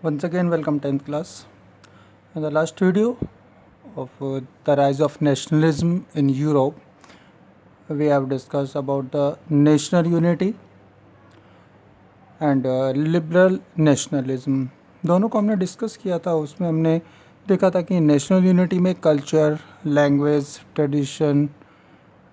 Once again, welcome 10th class. In the last video of the rise of nationalism in Europe, we have discussed about the national unity and liberal nationalism. दोनों को हमने discuss किया था। उसमें हमने देखा था कि नेशनल यूनिटी में कल्चर, लैंग्वेज, ट्रेडिशन,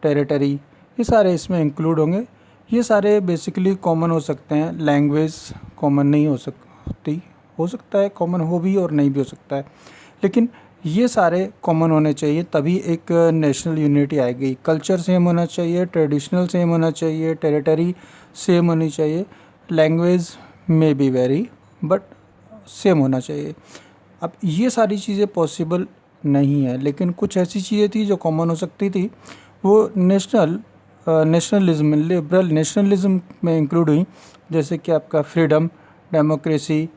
टेरिटरी ये सारे इसमें इंक्लूड होंगे। ये सारे बेसिकली कॉमन हो सकते हैं। लैंग्वेज कॉमन नहीं हो सकती, हो सकता है कॉमन हो भी और नहीं भी हो सकता है, लेकिन ये सारे कॉमन होने चाहिए, तभी एक नेशनल यूनिटी आएगी। कल्चर सेम होना चाहिए, ट्रेडिशनल सेम होना चाहिए, टेरिटरी सेम होनी चाहिए, लैंग्वेज में बी वेरी बट सेम होना चाहिए। अब ये सारी चीज़ें पॉसिबल नहीं है, लेकिन कुछ ऐसी चीज़ें थी जो कॉमन हो सकती थी, वो नेशनलिज्म, लिबरल नेशनलिज्म में इंक्लूड हुई। जैसे कि आपका फ्रीडम, डेमोक्रेसी,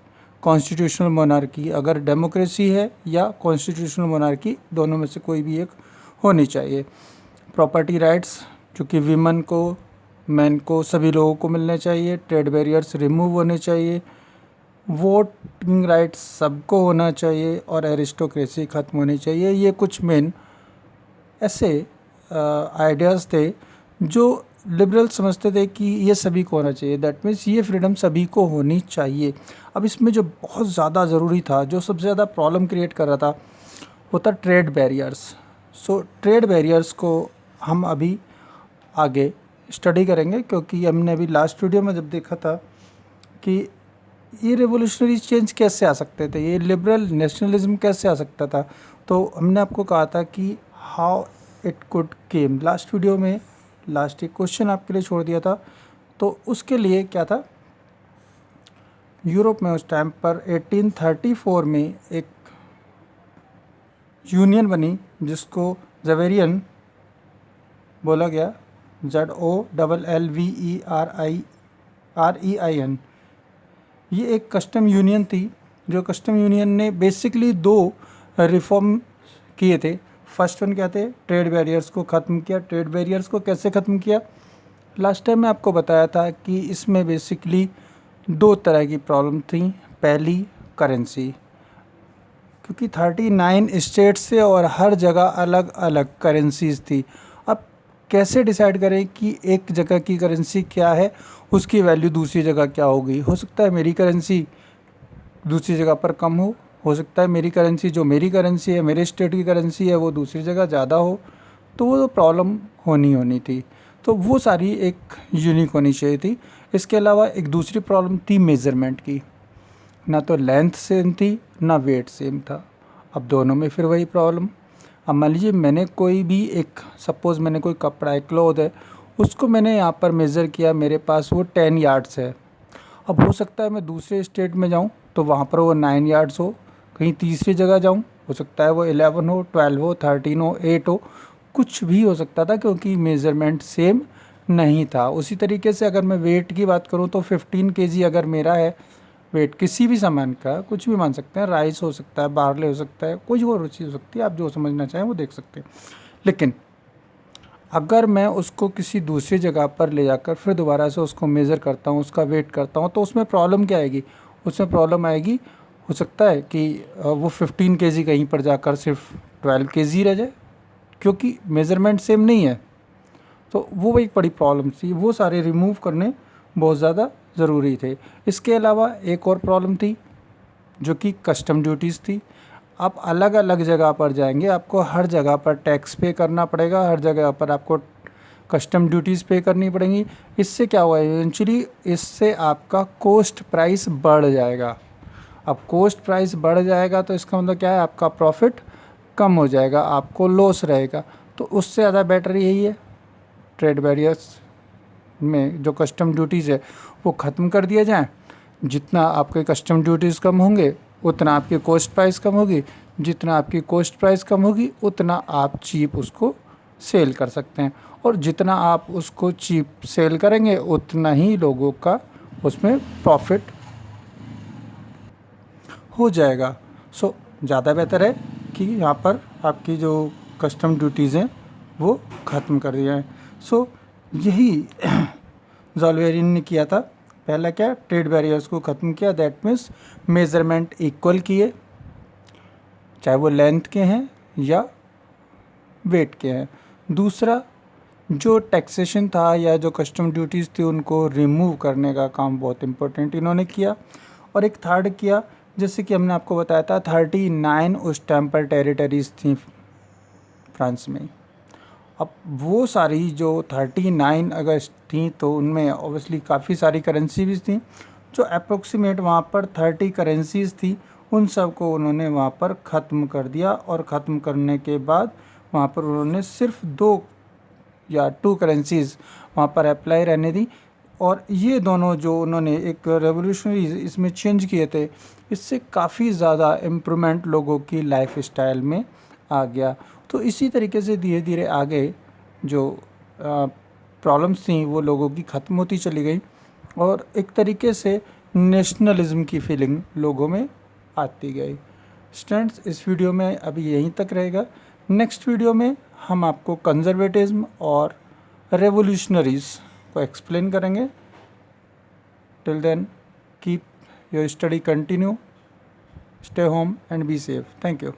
कॉन्स्टिट्यूशनल मोनार्की। अगर डेमोक्रेसी है या कॉन्स्टिट्यूशनल मोनार्की, दोनों में से कोई भी एक होनी चाहिए। प्रॉपर्टी राइट्स, चूँकि वीमेन को, मैन को, सभी लोगों को मिलने चाहिए। ट्रेड बैरियर्स रिमूव होने चाहिए। वोटिंग राइट्स सबको होना चाहिए और एरिस्टोक्रेसी ख़त्म होनी चाहिए। ये कुछ मेन ऐसे आइडियाज़ थे जो लिबरल समझते थे कि ये सभी को होना चाहिए। दैट मीन्स ये फ्रीडम सभी को होनी चाहिए। अब इसमें जो बहुत ज़्यादा ज़रूरी था, जो सबसे ज़्यादा प्रॉब्लम क्रिएट कर रहा था, वो था trade barriers. So trade barriers को हम अभी आगे स्टडी करेंगे, क्योंकि हमने अभी लास्ट वीडियो में जब देखा था कि ये रेवोल्यूशनरी चेंज कैसे आ सकते थे, ये लिबरल नेशनलिज्म कैसे आ सकता था, तो हमने आपको कहा था कि how it could came. Last video में लास्ट एक क्वेश्चन आपके लिए छोड़ दिया था। तो उसके लिए क्या था, यूरोप में उस टाइम पर 1834 में एक यूनियन बनी जिसको ज़वेरियन बोला गया, ZOLLVERIAN। ये एक कस्टम यूनियन थी, जो कस्टम यूनियन ने बेसिकली दो रिफॉर्म किए थे। फर्स्ट वन क्या थे, ट्रेड बैरियर्स को ख़त्म किया। ट्रेड बैरियर्स को कैसे ख़त्म किया, लास्ट टाइम मैं आपको बताया था कि इसमें बेसिकली दो तरह की प्रॉब्लम थी। पहली करेंसी, क्योंकि 39 स्टेट्स थे और हर जगह अलग अलग करेंसीज थी। अब कैसे डिसाइड करें कि एक जगह की करेंसी क्या है, उसकी वैल्यू दूसरी जगह क्या होगी। हो सकता है मेरी करेंसी दूसरी जगह पर कम हो सकता है मेरी करेंसी, जो मेरी करेंसी है, मेरे स्टेट की करेंसी है, वो दूसरी जगह ज़्यादा हो। तो वो प्रॉब्लम होनी थी। तो वो सारी एक यूनिक होनी चाहिए थी। इसके अलावा एक दूसरी प्रॉब्लम थी मेज़रमेंट की। ना तो लेंथ सेम थी, ना वेट सेम था। अब दोनों में फिर वही प्रॉब्लम। अब मान लीजिए मैंने कोई भी एक, सपोज़ मैंने कोई कपड़ा है, क्लॉथ है, उसको मैंने यहाँ पर मेज़र किया, मेरे पास वो 10 यार्ड्स है। अब हो सकता है मैं दूसरे स्टेट में जाऊँ तो वहाँ पर वो 9 यार्ड्स हो, कहीं तीसरी जगह जाऊँ हो सकता है वो 11 हो, 12 हो, 13 हो, 8 हो, कुछ भी हो सकता था, क्योंकि मेज़रमेंट सेम नहीं था। उसी तरीके से अगर मैं वेट की बात करूँ तो 15 केजी अगर मेरा है वेट, किसी भी सामान का, कुछ भी मान सकते हैं, राइस हो सकता है, बार्ले हो सकता है, कोई और चीज़ हो सकती है, आप जो समझना चाहें वो देख सकते हैं। लेकिन अगर मैं उसको किसी दूसरी जगह पर ले जाकर फिर दोबारा से उसको मेज़र करता हूँ, उसका वेट करता हूँ, तो उसमें प्रॉब्लम क्या आएगी, उसमें प्रॉब्लम आएगी, हो सकता है कि वो 15 केजी कहीं पर जाकर सिर्फ 12 केजी रह जाए, क्योंकि मेज़रमेंट सेम नहीं है। तो वो एक बड़ी प्रॉब्लम थी, वो सारे रिमूव करने बहुत ज़्यादा ज़रूरी थे। इसके अलावा एक और प्रॉब्लम थी जो कि कस्टम ड्यूटीज़ थी। आप अलग अलग जगह पर जाएंगे, आपको हर जगह पर टैक्स पे करना पड़ेगा, हर जगह पर आपको कस्टम ड्यूटीज़ पे करनी पड़ेंगी। इससे क्या हुआ इवेंचुअली, इससे आपका कॉस्ट प्राइस बढ़ जाएगा। अब कॉस्ट प्राइस बढ़ जाएगा तो इसका मतलब क्या है, आपका प्रॉफिट कम हो जाएगा, आपको लॉस रहेगा। तो उससे ज़्यादा बेटर यही है, ट्रेड बैरियर्स में जो कस्टम ड्यूटीज़ है वो ख़त्म कर दिया जाए। जितना आपके कस्टम ड्यूटीज़ कम होंगे उतना आपकी कॉस्ट प्राइस कम होगी, जितना आपकी कॉस्ट प्राइस कम होगी उतना आप चीप उसको सेल कर सकते हैं, और जितना आप उसको चीप सेल करेंगे उतना ही लोगों का उसमें प्रॉफिट हो जाएगा। सो ज़्यादा बेहतर है कि यहाँ पर आपकी जो कस्टम ड्यूटीज़ हैं वो ख़त्म कर दिया है। सो यही ज़ॉल्वेरियन ने किया था पहला क्या, ट्रेड बैरियर्स को ख़त्म किया, दैट मीन्स मेज़रमेंट इक्वल किए, चाहे वो लेंथ के हैं या वेट के हैं। दूसरा, जो टैक्सेशन था या जो कस्टम ड्यूटीज़ थी उनको रिमूव करने का काम बहुत इम्पोर्टेंट इन्होंने किया। और एक थर्ड किया, जैसे कि हमने आपको बताया था 39 उस टाइम पर टेरिटरीज़ थी फ्रांस में। अब वो सारी जो 39 अगर थी तो उनमें ऑब्वियसली काफ़ी सारी करेंसीज थी, जो अप्रोक्सीमेट वहाँ पर 30 करेंसीज थी, उन सब को उन्होंने वहाँ पर ख़त्म कर दिया। और ख़त्म करने के बाद वहाँ पर उन्होंने सिर्फ 2 या 2 करेंसीज वहाँ पर अप्लाई रहने दी। और ये दोनों जो उन्होंने एक रेवोल्यूशनरी इसमें चेंज किए थे, इससे काफ़ी ज़्यादा इम्प्रूवमेंट लोगों की लाइफ स्टाइल में आ गया। तो इसी तरीके से धीरे धीरे आगे जो प्रॉब्लम्स थी वो लोगों की ख़त्म होती चली गई और एक तरीके से नेशनलिज्म की फीलिंग लोगों में आती गई। स्टूडेंट्स, इस वीडियो में अभी यहीं तक रहेगा। नेक्स्ट वीडियो में हम आपको कंजर्वेटिज्म और रेवोल्यूशनरीज़ को एक्सप्लेन करेंगे। Till then, keep your study continue, stay home and be safe. Thank you.